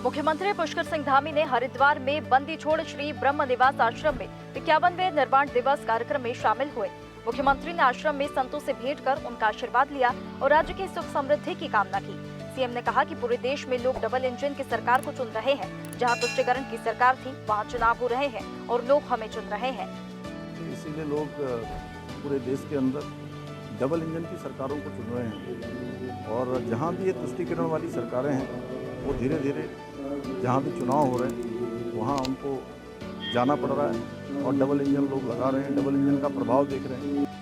मुख्यमंत्री पुष्कर सिंह धामी ने हरिद्वार में बंदी छोड़ श्री ब्रह्म निवास आश्रम में 51वें निर्वाण दिवस कार्यक्रम में शामिल हुए। मुख्यमंत्री ने आश्रम में संतों से भेंट कर उनका आशीर्वाद लिया और राज्य की सुख समृद्धि की कामना की। सीएम ने कहा कि पूरे देश में लोग डबल इंजन की सरकार को चुन रहे हैं। जहां तुष्टिकरण की सरकार थी वहां चुनाव हो रहे हैं और लोग हमें चुन रहे हैं। इसीलिए लोग पूरे देश के अंदर डबल इंजन की सरकारों को चुन रहे हैं और जहां भी ये तुष्टिकरण वाली सरकारें हैं वो धीरे धीरे जहाँ भी चुनाव हो रहे हैं वहाँ उनको जाना पड़ रहा है और डबल इंजन लोग लगा रहे हैं, डबल इंजन का प्रभाव देख रहे हैं।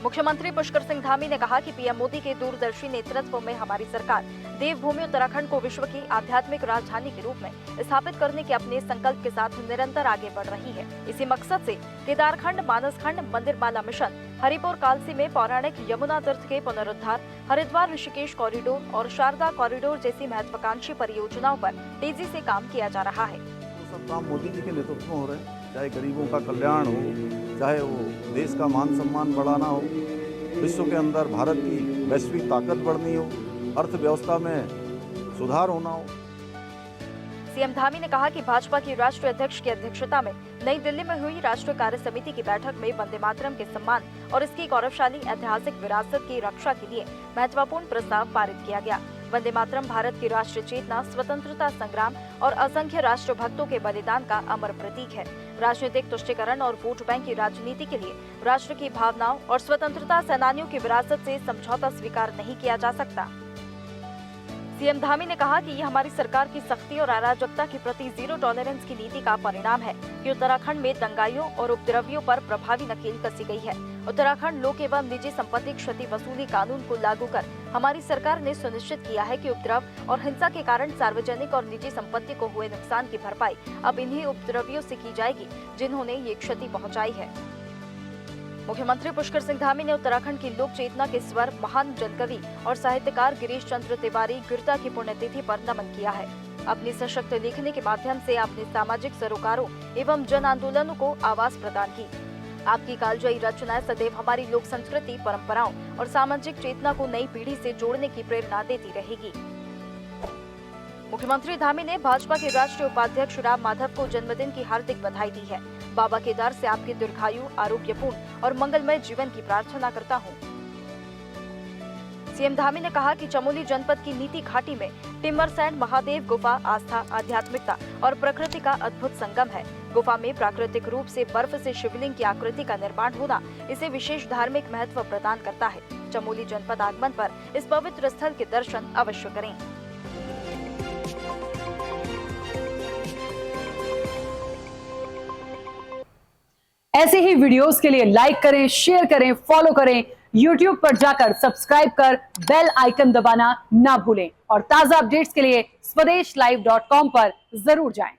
मुख्यमंत्री पुष्कर सिंह धामी ने कहा कि पीएम मोदी के दूरदर्शी नेतृत्व में हमारी सरकार देवभूमि उत्तराखंड को विश्व की आध्यात्मिक राजधानी के रूप में स्थापित करने के अपने संकल्प के साथ निरंतर आगे बढ़ रही है। इसी मकसद से केदारखंड, मानसखंड, मंदिरमाला मिशन, हरिपुर कालसी में पौराणिक यमुना तीर्थ के पुनरुद्धार, हरिद्वार ऋषिकेश कॉरिडोर और शारदा कॉरिडोर जैसी महत्वाकांक्षी परियोजनाओं पर तेजी से काम किया जा रहा है। तो सब काम मोदी जी के नेतृत्व में हो रहे हैं, चाहे गरीबों का कल्याण हो, चाहे वो देश का मान सम्मान बढ़ाना हो, विश्व के अंदर भारत की वैश्विक ताकत बढ़नी हो, अर्थव्यवस्था में सुधार होना हो। सीएम धामी ने कहा कि भाजपा की राष्ट्रीय अध्यक्ष की अध्यक्षता में नई दिल्ली में हुई राष्ट्रीय कार्य समिति की बैठक में वंदे मातरम के सम्मान और इसकी गौरवशाली ऐतिहासिक विरासत की रक्षा के लिए महत्वपूर्ण प्रस्ताव पारित किया गया। वंदे मातरम भारत की राष्ट्रीय चेतना, स्वतंत्रता संग्राम और असंख्य राष्ट्रभक्तों के बलिदान का अमर प्रतीक है। राजनीतिक तुष्टिकरण और वोट बैंक की राजनीति के लिए राष्ट्र की भावनाओं और स्वतंत्रता सेनानियों की विरासत से समझौता स्वीकार नहीं किया जा सकता। सीएम धामी ने कहा कि ये हमारी सरकार की सख्ती और अराजकता के प्रति जीरो टॉलरेंस की नीति का परिणाम है कि उत्तराखंड में दंगाइयों और उपद्रवियों पर प्रभावी नकेल कसी गई है। उत्तराखंड लोक एवं निजी संपत्ति क्षति वसूली कानून को लागू कर हमारी सरकार ने सुनिश्चित किया है कि उपद्रव और हिंसा के कारण सार्वजनिक और निजी संपत्ति को हुए नुकसान की भरपाई अब इन्हीं उपद्रवियों से की जाएगी जिन्होंने ये क्षति पहुँचाई है। मुख्यमंत्री पुष्कर सिंह धामी ने उत्तराखंड की लोक चेतना के स्वर महान जनकवि और साहित्यकार गिरीश चंद्र तिवारी गिरता की पुण्यतिथि पर नमन किया है। अपनी सशक्त लेखनी के माध्यम से आपने सामाजिक सरोकारों एवं जन आंदोलनों को आवाज प्रदान की। आपकी कालजयी रचनाएं सदैव हमारी लोक संस्कृति, परंपराओं और सामाजिक चेतना को नई पीढ़ी से जोड़ने की प्रेरणा देती रहेगी। मुख्यमंत्री धामी ने भाजपा के राष्ट्रीय उपाध्यक्ष राम माधव को जन्मदिन की हार्दिक बधाई दी है। बाबा केदार से आपके दीर्घायु, आरोग्यपूर्ण और मंगलमय जीवन की प्रार्थना करता हूँ। सीएम धामी ने कहा कि चमोली जनपद की नीति घाटी में टिम्बरसैंड महादेव गुफा आस्था, आध्यात्मिकता और प्रकृति का अद्भुत संगम है। गुफा में प्राकृतिक रूप से बर्फ से शिवलिंग की आकृति का निर्माण होना इसे विशेष धार्मिक महत्व प्रदान करता है। चमोली जनपद आगमन पर इस पवित्र स्थल के दर्शन अवश्य करें। ऐसे ही वीडियोस के लिए लाइक करें, शेयर करें, फॉलो करें। YouTube पर जाकर सब्सक्राइब कर बेल आइकन दबाना ना भूलें और ताजा अपडेट्स के लिए swedeshlive.com पर जरूर जाएं।